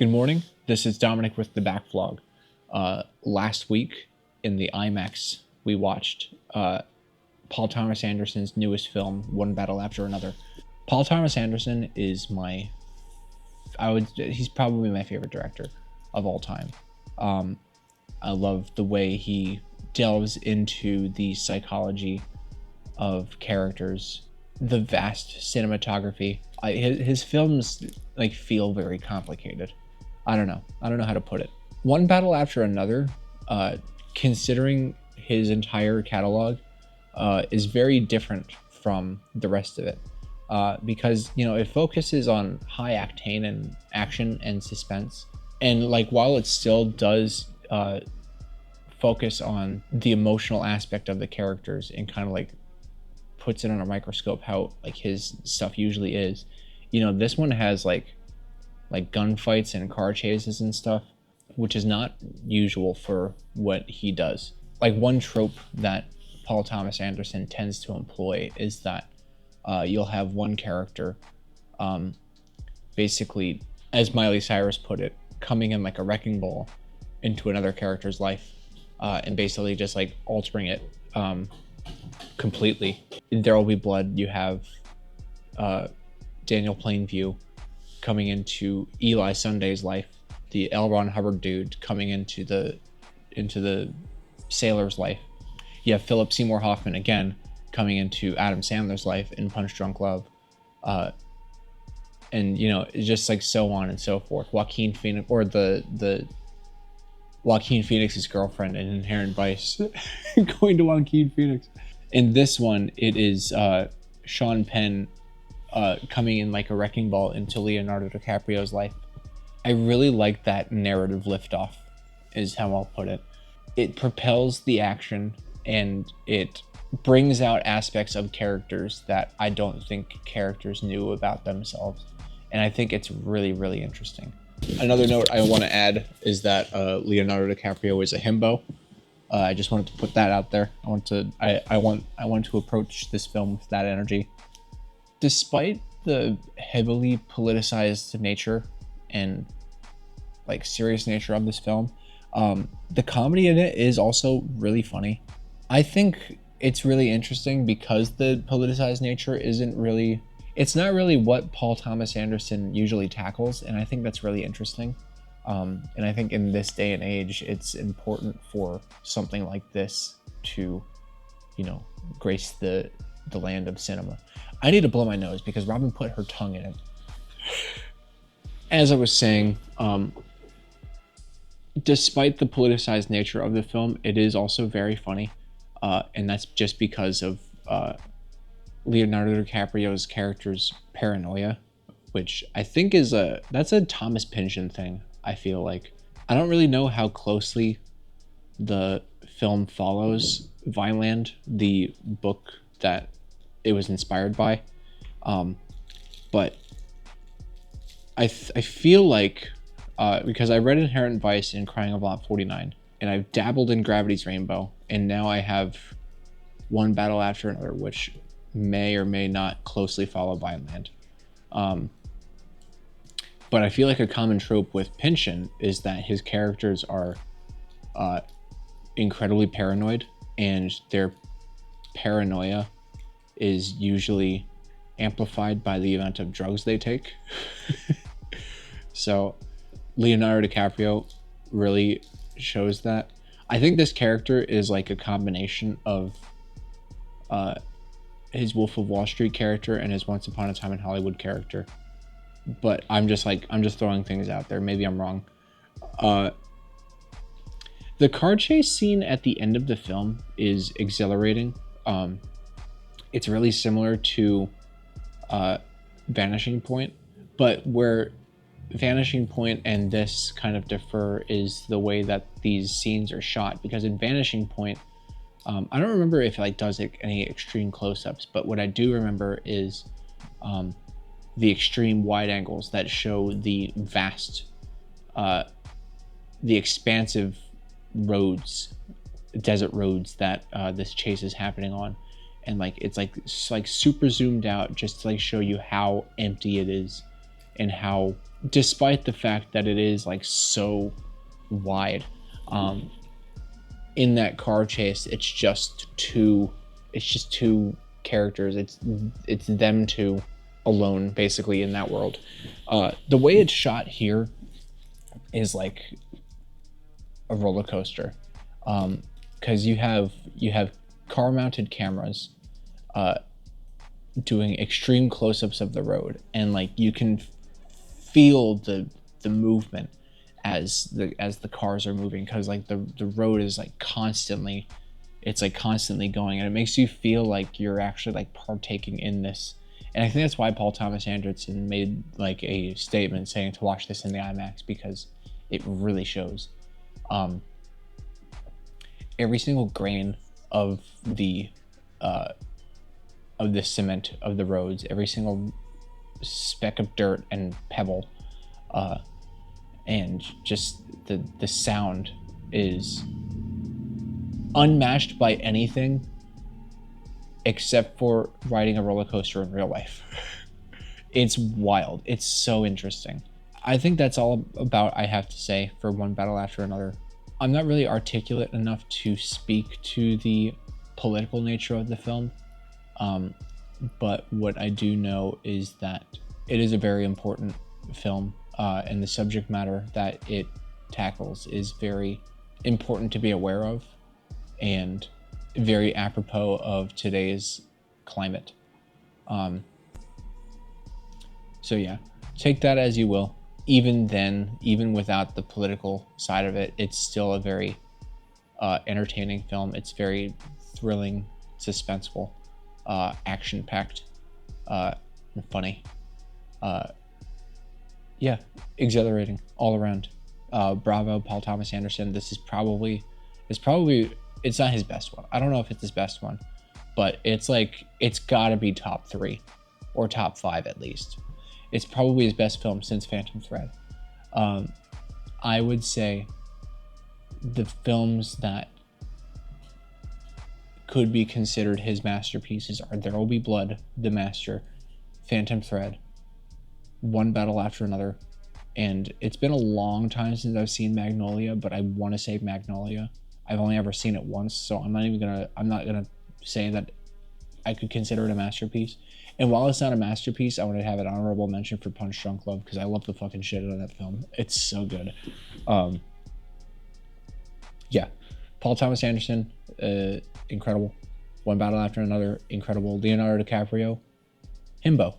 Good morning. This is Dominic with TheBackVlog. Last week in the IMAX, we watched Paul Thomas Anderson's newest film, One Battle After Another. Paul Thomas Anderson is he's probably my favorite director of all time. I love the way he delves into the psychology of characters, the vast cinematography. His films feel very complicated. I don't know how to put it. One Battle After Another, considering his entire catalog, is very different from the rest of it, because it focuses on high octane and action and suspense, and while it still does focus on the emotional aspect of the characters and kind of puts it on a microscope how his stuff usually is, this one has gunfights and car chases and stuff, which is not usual for what he does. One trope that Paul Thomas Anderson tends to employ is that you'll have one character, basically, as Miley Cyrus put it, coming in like a wrecking ball into another character's life, and basically just altering it completely. In There Will Be Blood, you have Daniel Plainview coming into Eli Sunday's life, the L. Ron Hubbard dude coming into the sailor's life. You have Philip Seymour Hoffman again coming into Adam Sandler's life in Punch Drunk Love, and it's just so on and so forth. Joaquin Phoenix, or the Joaquin Phoenix's girlfriend in Inherent Vice, going to Joaquin Phoenix. In this one, it is Sean Penn coming in like a wrecking ball into Leonardo DiCaprio's life. I really like that narrative liftoff, is how I'll put it. It propels the action and it brings out aspects of characters that I don't think characters knew about themselves. And I think it's really, really interesting. Another note I want to add is that Leonardo DiCaprio is a himbo. I just wanted to put that out there. I want to approach this film with that energy. Despite the heavily politicized nature and serious nature of this film, the comedy in it is also really funny. I think it's really interesting because the politicized nature it's not really what Paul Thomas Anderson usually tackles, and I think that's really interesting. And I think in this day and age, it's important for something like this to, grace the land of cinema. I need to blow my nose because Robin put her tongue in it. As I was saying, despite the politicized nature of the film, it is also very funny. And that's just because of Leonardo DiCaprio's character's paranoia, which I think that's a Thomas Pynchon thing, I feel like. I don't really know how closely the film follows Vineland, the book that it was inspired by, but I feel like, because I read Inherent Vice and Crying of Lot 49, and I've dabbled in Gravity's Rainbow, and now I have One Battle After Another, which may or may not closely follow Vineland. But I feel like a common trope with Pynchon is that his characters are incredibly paranoid, and their paranoia is usually amplified by the amount of drugs they take. So Leonardo DiCaprio really shows that. I think this character is a combination of his Wolf of Wall Street character and his Once Upon a Time in Hollywood character. But I'm just throwing things out there. Maybe I'm wrong. The car chase scene at the end of the film is exhilarating. It's really similar to Vanishing Point, but where Vanishing Point and this kind of differ is the way that these scenes are shot. Because in Vanishing Point, I don't remember if it does any extreme close-ups, but what I do remember is the extreme wide angles that show the vast, the expansive roads, desert roads that this chase is happening on, and it's super zoomed out just to show you how empty it is and how, despite the fact that it is like so wide, in that car chase, it's just two characters. It's them two alone basically in that world. The way it's shot here is like a roller coaster, because you have car mounted cameras doing extreme close-ups of the road, and like you can feel the movement as the cars are moving, because like the road is like constantly going, and it makes you feel like you're actually like partaking in this. And I think that's why Paul Thomas Anderson made like a statement saying to watch this in the IMAX, because it really shows. Every single grain of the cement of the roads, every single speck of dirt and pebble, and just the sound is unmatched by anything except for riding a roller coaster in real life. It's wild. It's so interesting. I think that's all about I have to say for One Battle After Another. I'm not really articulate enough to speak to the political nature of the film, but what I do know is that it is a very important film, and the subject matter that it tackles is very important to be aware of, and very apropos of today's climate. So yeah, take that as you will. Even then, even without the political side of it, it's still a very entertaining film. It's very thrilling, suspenseful, action-packed, and funny. Yeah, exhilarating all around. Bravo, Paul Thomas Anderson. This is probably, it's not his best one. I don't know if it's his best one, but it's like, it's gotta be top 3 or top 5 at least. It's probably his best film since Phantom Thread. I would say the films that could be considered his masterpieces are There Will Be Blood, The Master, Phantom Thread, One Battle After Another, and it's been a long time since I've seen Magnolia, but I want to say Magnolia. I've only ever seen it once, so I'm not gonna say that I could consider it a masterpiece. And while it's not a masterpiece, I want to have an honorable mention for Punch Drunk Love, because I love the fucking shit out of that film. It's so good. Yeah, Paul Thomas Anderson, incredible. One Battle After Another, incredible. Leonardo DiCaprio, himbo.